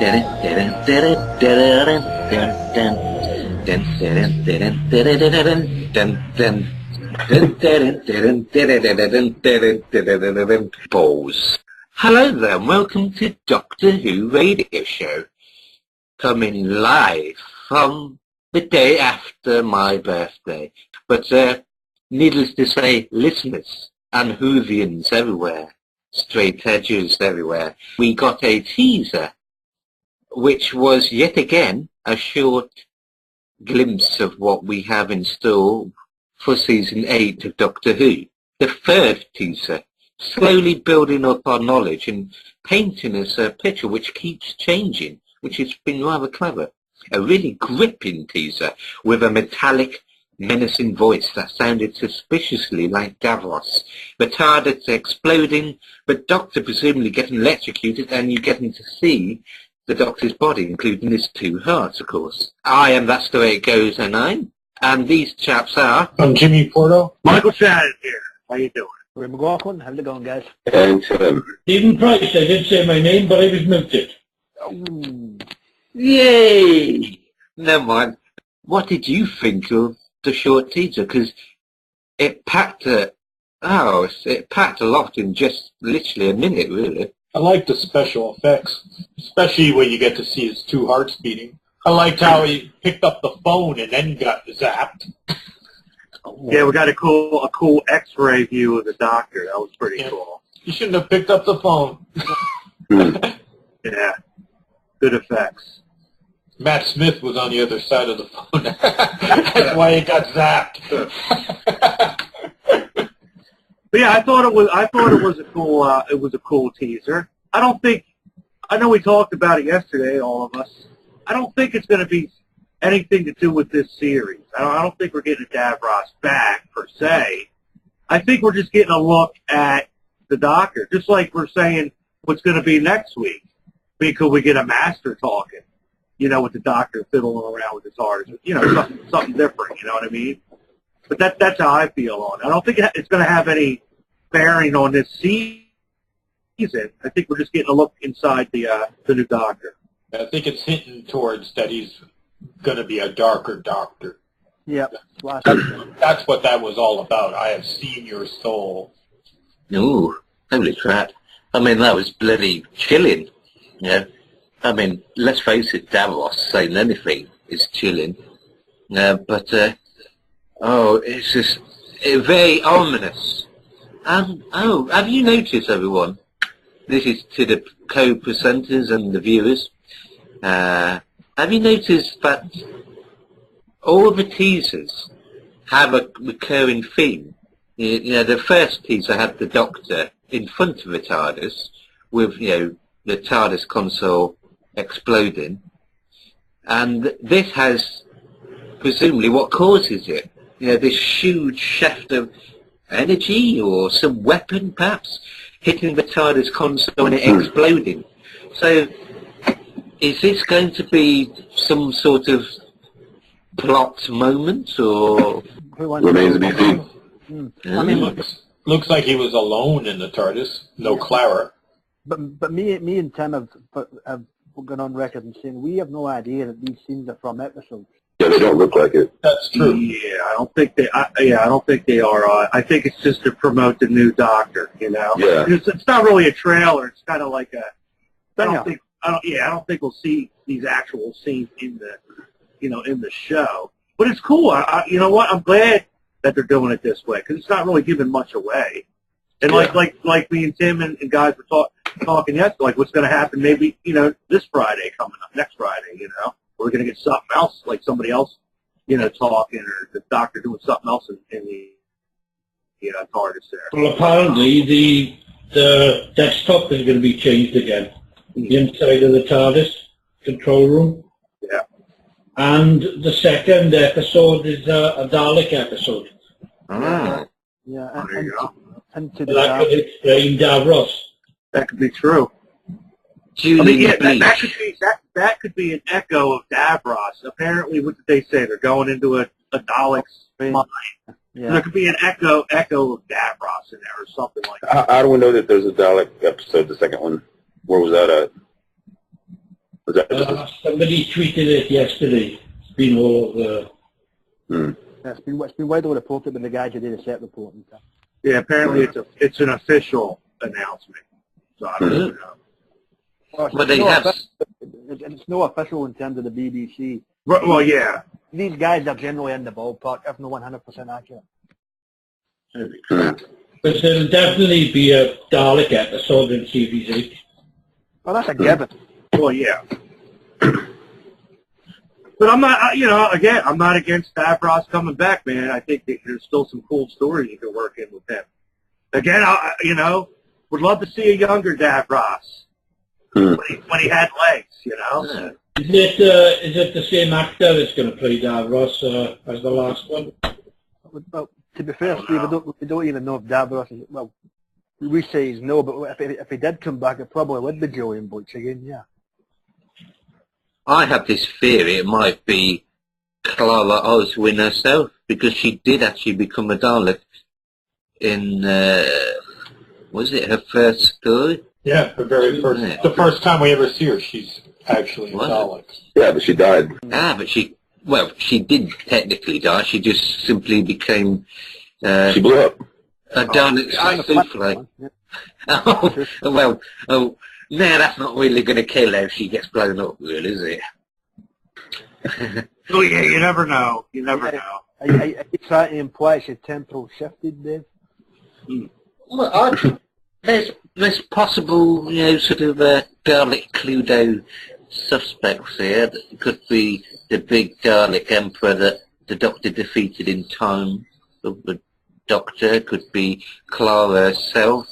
Pause. Hello there, and welcome to Doctor Who Radio Show, coming live from the day after my birthday. But needless to say, listeners and Whovians everywhere, straight edgers everywhere, we got a teaser, which was yet again a short glimpse of what we have in store for season 8 of Doctor Who. The third teaser, slowly building up our knowledge and painting us a picture which keeps changing, which has been rather clever. A really gripping teaser with a metallic, menacing voice that sounded suspiciously like Davros. The TARDIS exploding, but Doctor presumably getting electrocuted, and you getting to see the Doctor's body, including his two hearts, of course. That's the way it goes, and these chaps are... I'm Jimmy Porto. Michael Shannon here. How you doing? Ray McLaughlin, how's it going, guys? And Stephen Price, I did say my name, but I was muted. Yay! Never mind. What did you think of the short teaser? Because it packed a lot in just literally a minute, really. I like the special effects, especially when you get to see his two hearts beating. I liked how he picked up the phone and then got zapped. Yeah, we got a cool X-ray view of the Doctor. That was pretty cool. You shouldn't have picked up the phone. Yeah, good effects. Matt Smith was on the other side of the phone. That's why he got zapped. But yeah, I thought it was a cool teaser. I know we talked about it yesterday, all of us. I don't think it's going to be anything to do with this series. I don't think we're getting Davros back, per se. I think we're just getting a look at the Doctor, just like we're saying what's going to be next week. Could we get a Master talking, with the Doctor fiddling around with his heart, something different, you know what I mean? But that's how I feel on it. I don't think it's going to have any bearing on this season. I think we're just getting a look inside the new Doctor. I think it's hinting towards that he's going to be a darker Doctor. Yep. That's what that was all about. I have seen your soul. Ooh, holy crap. That was bloody chilling. Yeah. Let's face it, Davros saying anything is chilling. It's just very ominous. Have you noticed, everyone? This is to the co-presenters and the viewers. Have you noticed that all the teasers have a recurring theme? The first teaser had the Doctor in front of the TARDIS with, the TARDIS console exploding. And this has presumably what causes it. This huge shaft of energy or some weapon, perhaps, hitting the TARDIS console and it exploding. So, is this going to be some sort of plot moment, or...? Remains to be seen. Looks like he was alone in the TARDIS. No Clara. But me and Tim have gone on record and saying we have no idea that these scenes are from episodes. Yeah, they don't look like it. That's true. Yeah, I don't think they are. I think it's just to promote the new Doctor. Yeah. It's not really a trailer. It's kind of like a. I don't think we'll see these actual scenes in the show. But it's cool. You know what? I'm glad that they're doing it this way because it's not really giving much away. And like me and Tim and guys were talking yesterday, like what's going to happen maybe this Friday coming up, next Friday. We're going to get something else, like somebody else, talking, or the Doctor doing something else in the TARDIS there. Well, apparently the desktop is going to be changed again. The inside of the TARDIS control room. Yeah. And the second episode is a Dalek episode. Ah. Yeah. There you go. And to That could explain Davros. That could be true. That could be an echo of Davros. Apparently, what did they say? They're going into a Dalek's mind. Yeah. There could be an echo of Davros in there or something like that. How do we know that there's a Dalek episode, the second one? Where was that at? Was that just Somebody tweeted it yesterday. It's been all over. It's been widely reported by the guys who did the set report and stuff. Yeah, apparently it's an official announcement. So I don't know. Well, But they have... it's no official in terms of the BBC. Well, yeah. These guys are generally in the ballpark, if not 100% accurate. But there'll definitely be a Dalek episode in Series 8. Well, that's a given. Well, yeah. But I'm not, again, I'm not against Davros coming back, man. I think that there's still some cool stories you can work in with him. Again, would love to see a younger Davros when he had legs, Is it the same actor that's going to play Davros as the last one? Well, to be fair, Steve, we don't even know if Davros is, well, we say he's no, but if he did come back, it probably would be Julian Butch again, yeah. I have this theory it might be Clara Oswin herself, because she did actually become a Dalek in, was it her first story? Yeah, the first time we ever see her, she's actually a Dalek. Yeah, but she died. But she did technically die. She just simply became... she blew up. A Dalek souffle. No, that's not really going to kill her if she gets blown up, really, is it? Oh, yeah, you never know. You never know. Are you trying to imply she's temporal shifted, Dave? Well, there's possible, sort of Dalek Cluedo suspects here. That could be the big Dalek Emperor that the Doctor defeated in time of the Doctor. Could be Clara herself.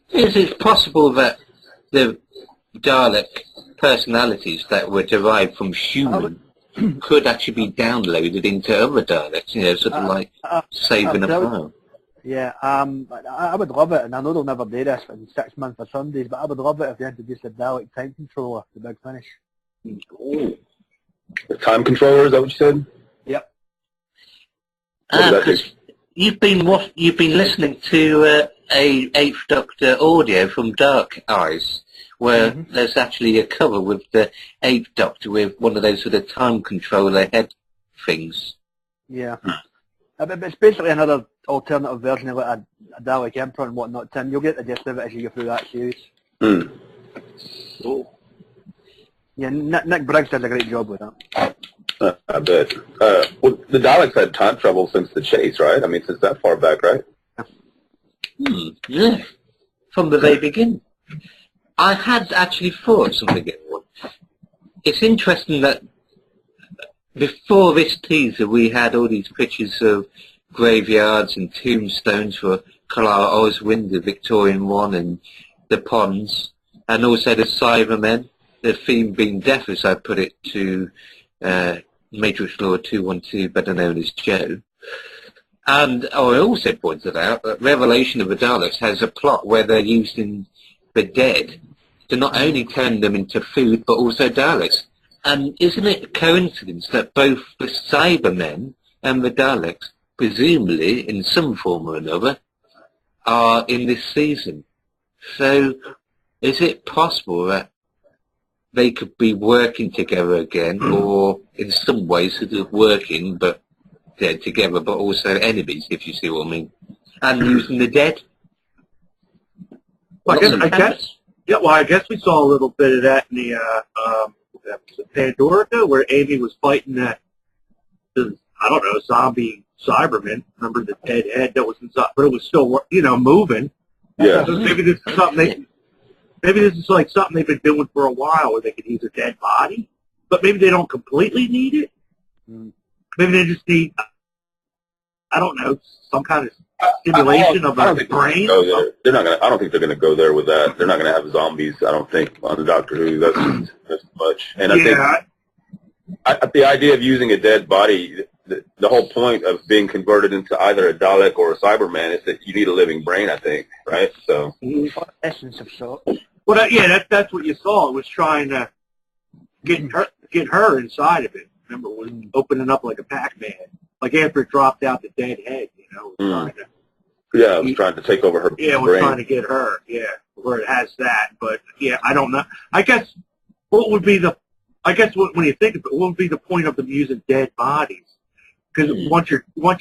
Is it possible that the Dalek personalities that were derived from human could actually be downloaded into other Daleks, sort of like saving a file? Yeah, I would love it, and I know they'll never do this in 6 months or Sundays, but I would love it if they introduced a Dalek time controller, the big finish. Ooh. The time controller, is that what you said? Yep. Because you've been listening to a Eighth Doctor audio from Dark Eyes, where there's actually a cover with the Eighth Doctor with one of those sort of time controller head things. Yeah. It's basically another alternative version of like a Dalek Emperor and whatnot, Tim. You'll get the gist of it as you go through that series. Cool. Yeah, Nick Briggs does a great job with that. I bet. Well, the Daleks had time travel since the chase, right? I mean, since that far back, right? Yeah. From the very beginning. I had actually thought something. It's interesting that before this teaser we had all these pictures of graveyards and tombstones for Clara Oswin, the Victorian one, and the ponds, and also the Cybermen, the theme being death, as I put it to Matrix Lord 212, better known as Joe. And I also pointed out that Revelation of the Daleks has a plot where they're using the dead to not only turn them into food, but also Daleks. And isn't it a coincidence that both the Cybermen and the Daleks, presumably in some form or another, are in this season? So is it possible that they could be working together again, or in some ways sort of working, but they're together, but also enemies, if you see what I mean, and using the dead? Well, I guess we saw a little bit of that in the Pandorica, where Amy was fighting that, zombie Cyberman. Remember the dead head that was inside, but it was still, moving. Yeah. So maybe this is something like something they've been doing for a while, where they could use a dead body, but maybe they don't completely need it. Maybe they just need, some kind of stimulation of a brain. They're not gonna. I don't think they're gonna go there with that. They're not gonna have zombies. I don't think on the Doctor Who. That's much. And I think the idea of using a dead body, the whole point of being converted into either a Dalek or a Cyberman is that you need a living brain. I think, right? So essence of sort. Well, that's what you saw. It was trying to get her inside of it. Remember, it was opening up like a Pac-Man. Like after it dropped out the dead head, it was trying to take over her brain. Yeah, it was trying to get her, where it has that. But, I don't know. I guess what would be the, I guess when you think of it, what would be the point of them using dead bodies? Because once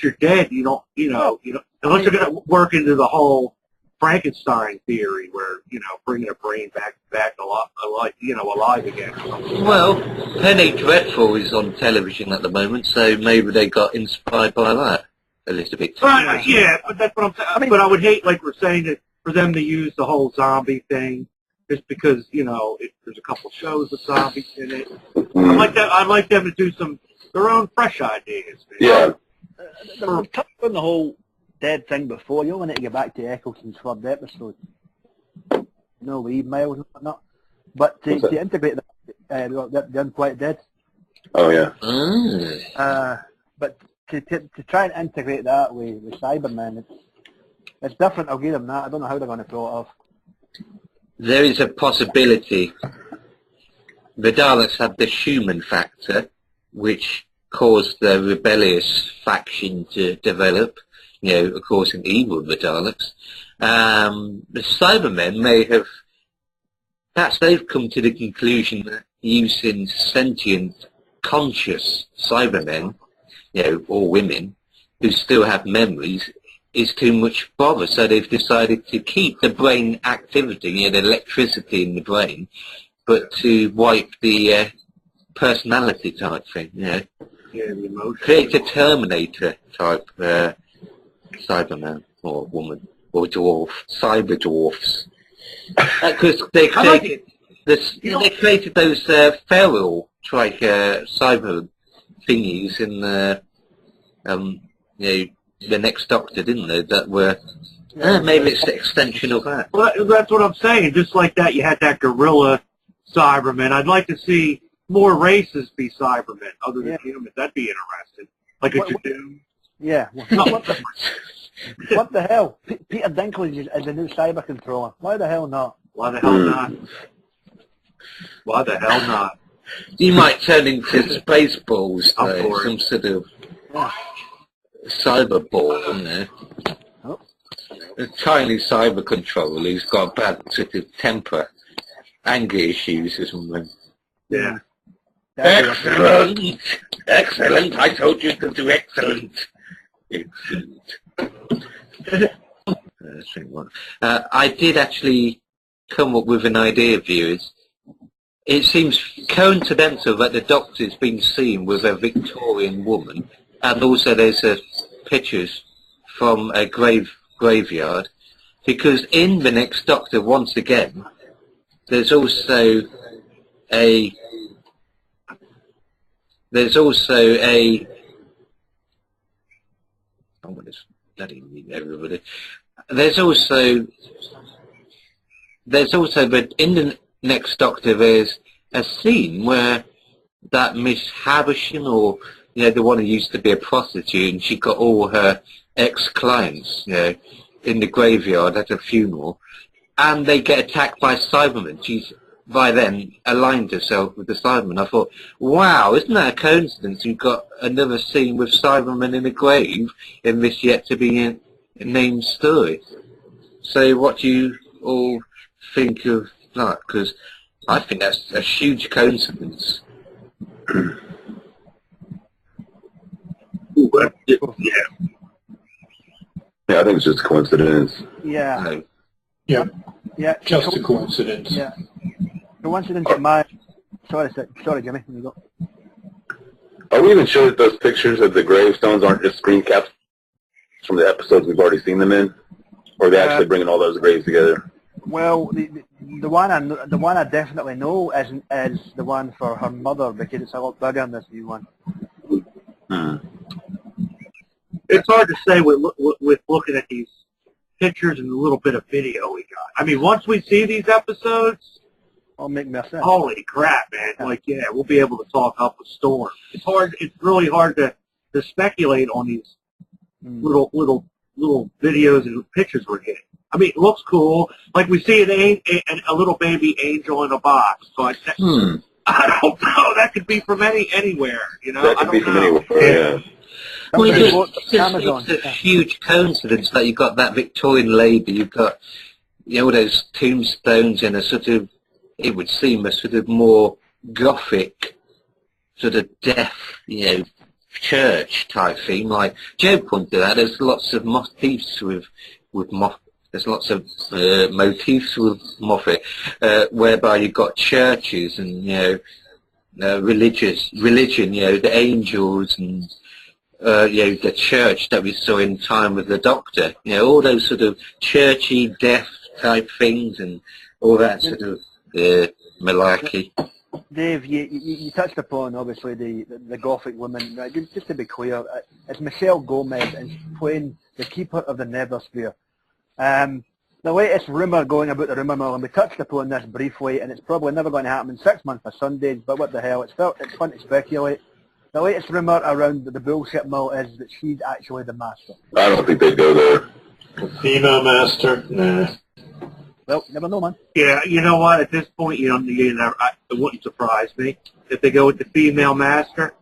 you're dead, you don't, unless you're going to work into the whole Frankenstein theory where, bringing a brain back alive again. Well, Penny Dreadful is on television at the moment, so maybe they got inspired by that a little bit. Yeah, but that's what I'm saying. But I would hate, like we're saying, for them to use the whole zombie thing, just because, there's a couple shows with zombies in it. I'd like them to do their own fresh ideas. Yeah. We've touched on the whole dead thing before. You only need to get back to Eccleston's third episode. Leave Miles and whatnot. But to integrate that, the Unquite Dead. Oh, yeah. But to try and integrate that with Cybermen, it's different. I'll give them that. I don't know how they're going to pull it off. There is a possibility. The Daleks have the human factor, which caused the rebellious faction to develop, causing evil of the Daleks. The Cybermen may have, perhaps they've come to the conclusion that using sentient, conscious Cybermen, or women, who still have memories, is too much bother, so they've decided to keep the brain activity, the electricity in the brain, but to wipe the personality type thing, the emotion. Create a Terminator type Cyberman or woman or dwarf, cyber dwarfs, because they created they created those feral cyber thingies in the Next Doctor, didn't they? That were maybe it's the extension of that. Well, that's what I'm saying. Just like that, you had that gorilla Cyberman. I'd like to see more races be Cybermen other than humans. That'd be interesting. Like a Jadoon. Yeah. What the hell? Peter Dinklage is the new cyber controller. Why the hell not? Why the hell not? Why the hell not? You might turn into Spaceballs, though, some sort of cyber ball, A tiny cyber controller who's got a bad sort of temper, anger issues or something. Yeah. Excellent! Excellent! I told you to do excellent! Excellent. I did actually come up with an idea, viewers. It seems coincidental that the Doctor's been seen with a Victorian woman, and also there's pictures from a graveyard, because in the Next Doctor, once again, there's also a everybody. There's also, but in the Next Doctor, there's a scene where that Miss Havisham, or the one who used to be a prostitute, and she got all her ex-clients, in the graveyard at a funeral, and they get attacked by Cybermen. She's by then aligned herself with the Cybermen. I thought, wow, isn't that a coincidence? You've got another scene with Cybermen in a grave in this yet to be named story. So what do you all think of that? Because I think that's a huge coincidence. Yeah, I think it's just a coincidence. Yeah. No. Yeah. Yeah. Just a coincidence. Yeah. Coincidence of my... Sorry, Jimmy. Here you go. Are we even sure that those pictures of the gravestones aren't just screen caps from the episodes we've already seen them in? Or are they actually bringing all those graves together? Well, the one I definitely know is the one for her mother, because it's a lot bigger than this new one. It's hard to say with looking at these pictures and a little bit of video we got. I mean, once we see these episodes, I'll make me a sense. Holy crap, man! Like, we'll be able to talk up a storm. It's really hard to speculate on these little videos and pictures we're getting. I mean, it looks cool. Like we see a little baby angel in a box. But I don't know. That could be from anywhere. That could be from anywhere. Yeah. Well, it's a huge coincidence that you've got that Victorian lady, you've got all those tombstones in a sort of it would seem a sort of more gothic, sort of death, church type theme. Like Joe pointed out, there's lots of motifs there's lots of motifs with Moffat, whereby you've got churches and religion, the angels and the church that we saw in Time with the Doctor. All those sort of churchy death type things and all that sort of malarkey. Dave, you touched upon obviously the Gothic woman. Just to be clear, it's Michelle Gomez and she's playing the Keeper of the Nethersphere. The latest rumour going about the rumour mill, and we touched upon this briefly, and it's probably never going to happen in 6 months for Sundays, but what the hell, it's fun to speculate. The latest rumour around the bullshit mill is that she's actually the master. I don't think they'd go there. The female master? Nah. Well, never know, man. Yeah, you know what? At this point, it wouldn't surprise me if they go with the female master.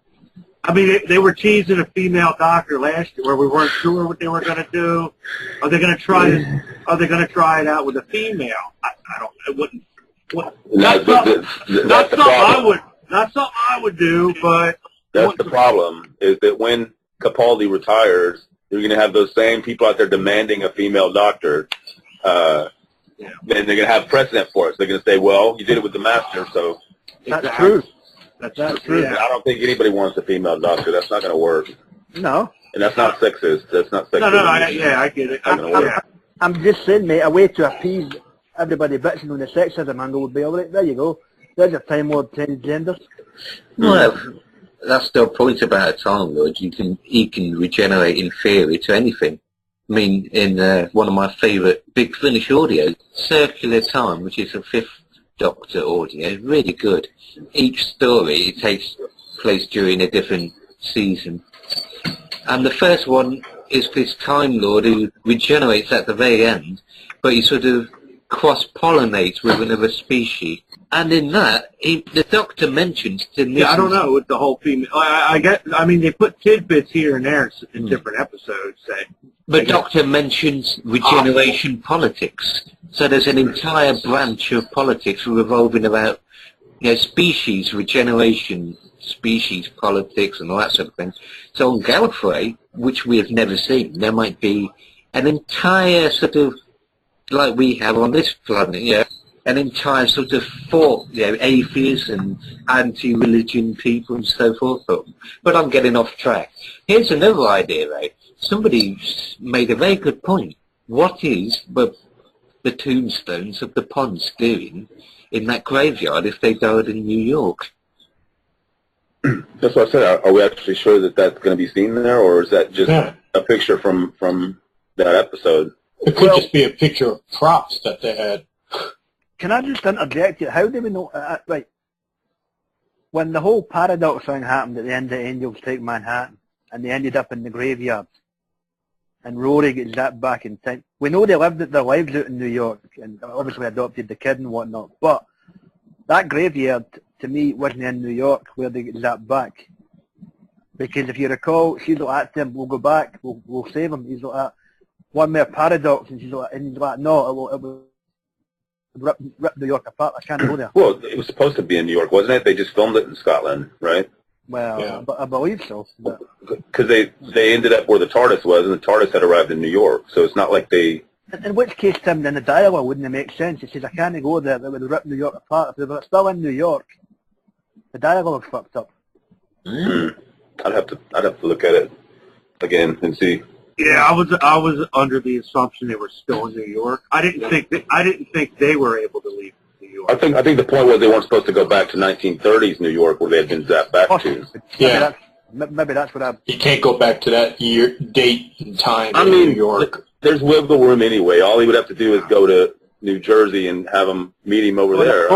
I mean, they were teasing a female doctor last year, where we weren't sure what they were going to do. Are they going to try this? Are they going to try it out with a female? I don't. It wouldn't. Not something I would do, but that's the problem. Is that when Capaldi retires, you're going to have those same people out there demanding a female doctor. Then they're going to have precedent for it. So they're going to say, "Well, you did it with the master, so." That's true. That's true. Yeah. I don't think anybody wants a female doctor. That's not going to work. No. And that's not sexist. That's not sexist. No, I get it. I'm just saying, mate, a way to appease everybody bitching on the sexism angle would be, all right, there you go. There's your Time Lord transgenders. Well, that's the point about a Time Lord. He can regenerate in theory to anything. I mean, in one of my favourite Big Finish audios, Circular Time, which is a 5th Doctor audio, really good. Each story takes place during a different season. And the first one is this Time Lord who regenerates at the very end, but he sort of cross-pollinates with another species. And in that, the Doctor mentions the... Yeah, I don't know with the whole female... I mean, they put tidbits here and there in different episodes, say. The Doctor mentions regeneration politics. So there's an entire branch of politics revolving about species, regeneration, species politics and all that sort of thing. So on Gallifrey, which we have never seen, there might be an entire sort of, like we have on this planet, an entire sort of thought, atheists and anti-religion people and so forth. But I'm getting off track. Here's another idea, though. Somebody made a very good point. What is the tombstones of the Ponds doing in that graveyard if they died in New York? That's what I said. Are we actually sure that that's going to be seen there, or is that just a picture from that episode? It could just be a picture of props that they had. Can I just interject here? How do we know... right, when the whole paradox thing happened at the end of Angels Take Manhattan, and they ended up in the graveyard, and Rory gets that back in time. We know they lived their lives out in New York, and obviously adopted the kid and whatnot, but that graveyard, to me, wasn't in New York where they get that back. Because if you recall, she's like, we'll go back, we'll save him. He's like, one more paradox, and he's like, no, it will rip New York apart. I can't go there. Well, it was supposed to be in New York, wasn't it? They just filmed it in Scotland, right? Well, I believe so. Because they ended up where the TARDIS was, and the TARDIS had arrived in New York, so it's not like they... In which case, Tim, then the dialogue wouldn't make sense. He says, I can't go there, it would rip New York apart. If they were still in New York, the dialogue's fucked up. I'd have to look at it again and see. Yeah, I was under the assumption they were still in New York. I didn't think they were able to leave New York. I think the point was they weren't supposed to go back to 1930s New York where they had been zapped back to. Yeah. Maybe that's what You can't go back to that year, date, and time in New York. There's wiggle room anyway. All he would have to do is go to New Jersey and have them meet him over there.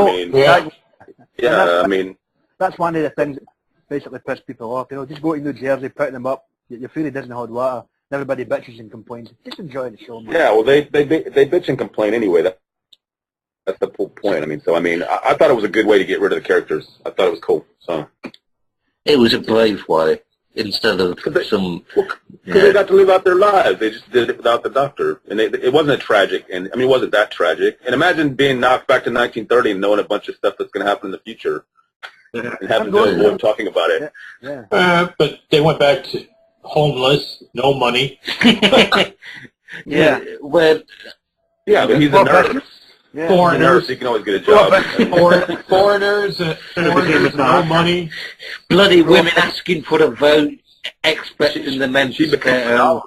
That's one of the things that basically piss people off. Just go to New Jersey, pick them up. Your ferry doesn't hold water. And everybody bitches and complains. Just enjoy the show, man. Yeah, well, they bitch and complain anyway. That's the whole point. I thought it was a good way to get rid of the characters. I thought it was cool. So it was a brave way. instead of some... Because they got to live out their lives. They just did it without the doctor. And it wasn't a tragic, and I mean, it wasn't that tragic. And imagine being knocked back to 1930 and knowing a bunch of stuff that's going to happen in the future and having to avoid talking about it. But they went back to homeless, no money. Yeah, well... Yeah, but he's a nurse. Yeah. Foreigners. He can always get a job. Foreigners, no money. Bloody women asking for a vote, expecting the men She to became get a out.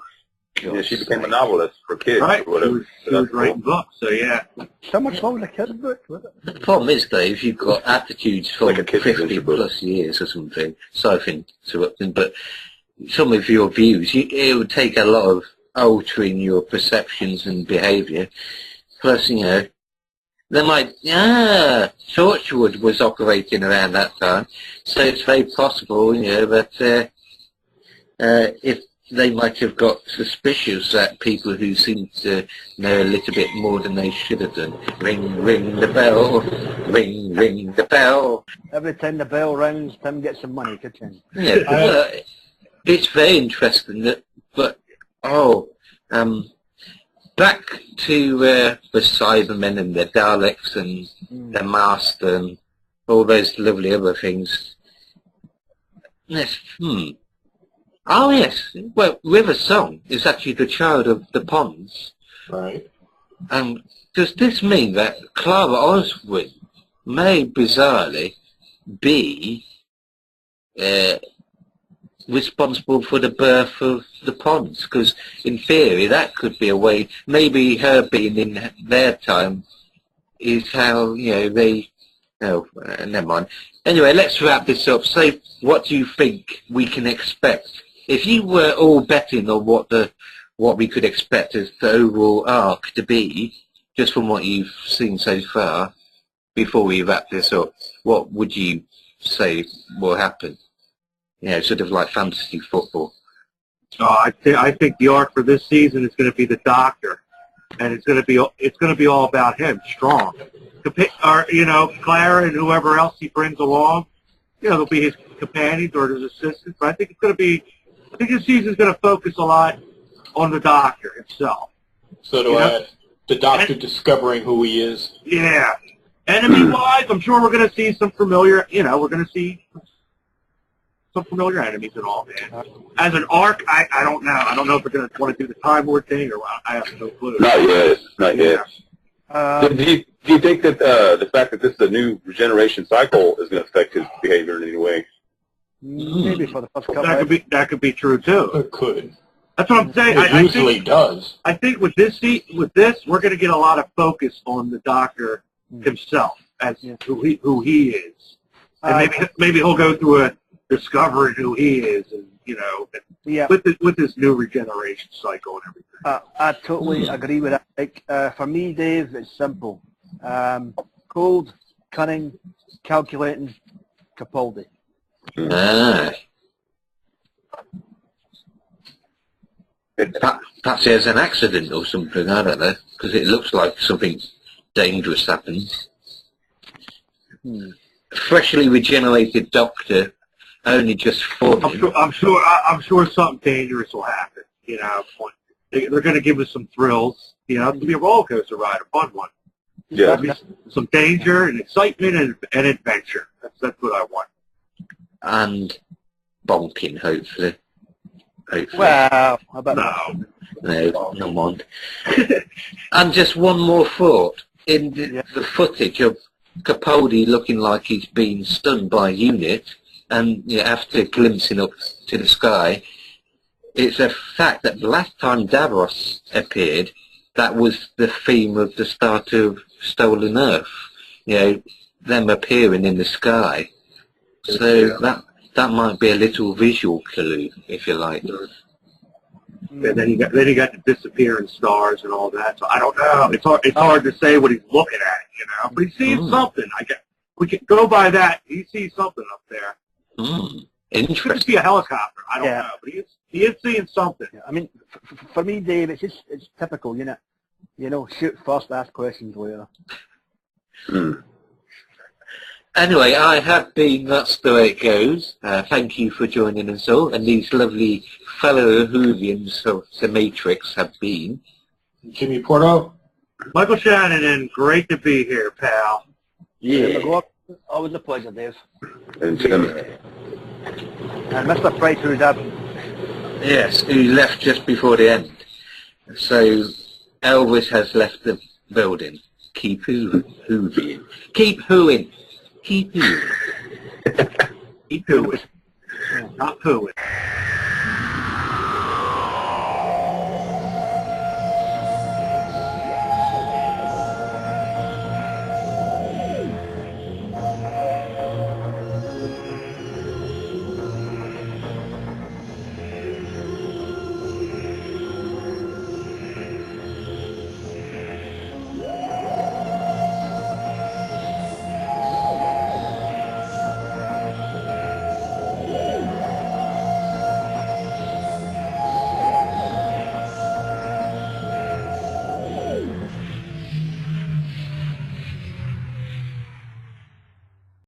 Yeah, she became a novelist for kids Right. or whatever. She was writing books, so yeah. Someone told the kid's book, was it? The problem is, Dave, you've got attitudes from Like a kid's 50 adventure book. plus years or something. Sorry for interrupting, but some of your views, it would take a lot of altering your perceptions and behaviour. Plus, you know, they might, Torchwood was operating around that time, so it's very possible, you know, that if they might have got suspicious that people who seem to know a little bit more than they should have done. Ring, ring the bell, ring, ring the bell. Every time the bell rings, Tim gets some money, kitchen. Yeah, but, it's very interesting that, back to the Cybermen and the Daleks and the Master and all those lovely other things. Yes, Oh yes, well, River Song is actually the child of the ponds. Right. Does this mean that Clara Oswin may bizarrely be responsible for the birth of the ponds? Because in theory that could be a way, maybe her being in their time is how, you know, they... Oh, never mind. Anyway, let's wrap this up. Say, what do you think we can expect? If you were all betting on what we could expect as the overall arc to be, just from what you've seen so far, before we wrap this up, what would you say will happen? You know, sort of like fantasy football. I think the arc for this season is going to be the Doctor, and it's going to be all about him, strong. Or, you know, Clara and whoever else he brings along, you know, they'll be his companions or his assistants. But I think this season's going to focus a lot on the Doctor himself. So do I. The Doctor discovering who he is. Yeah. Enemy-wise, I'm sure we're going to see some familiar, you know, we're going to see some familiar enemies and all, man. As an arc, I don't know. I don't know if we're going to want to do the Time Lord thing or what. I have no clue. Not yet. Not yet. Do you think that the fact that this is a new regeneration cycle is going to affect his behavior in any way? Maybe for the first couple. That could be true too. It could. That's what I'm saying. It usually does. I think with this, we're going to get a lot of focus on the Doctor himself as who he is, and maybe he'll go through a discovering who he is, and you know, with this new regeneration cycle and everything. I totally agree with that. Like, for me, Dave, it's simple: cold, cunning, calculating, Capaldi. Perhaps there's an accident or something, I don't know, because it looks like something dangerous happened. Freshly regenerated Doctor, only just forming. I'm sure something dangerous will happen. You know, they're going to give us some thrills. You know, it's going to be a roller coaster ride, a fun one. Yeah. Some danger and excitement and adventure. That's what I want. And bonking, hopefully. Wow. How about No mind. And just one more thought. In the footage of Capaldi looking like he's been stunned by a unit, and after glimpsing up to the sky, it's a fact that the last time Davros appeared, that was the theme of the start of Stolen Earth. You know, them appearing in the sky. So that might be a little visual clue, if you like. And then he got the disappearing stars and all that. So I don't know. It's hard to say what he's looking at, you know. But he's seeing something. We can go by that. He sees something up there. It could be a helicopter. I don't know. But he is seeing something. Yeah, I mean, for me, Dave, it's typical, you know. You know, shoot first, ask questions later. Anyway, I have been, that's the way it goes. Thank you for joining us all, and these lovely fellow Whovians of the Matrix have been. Jimmy Porto. Michael Shannon, and great to be here, pal. Yeah. Always a pleasure, Dave. And Jim. And Mr. Price, who's up. Yes, who left just before the end. So Elvis has left the building. Keep hooing. Keep hooing. Keep hooing. Keep hooing. Not hooing.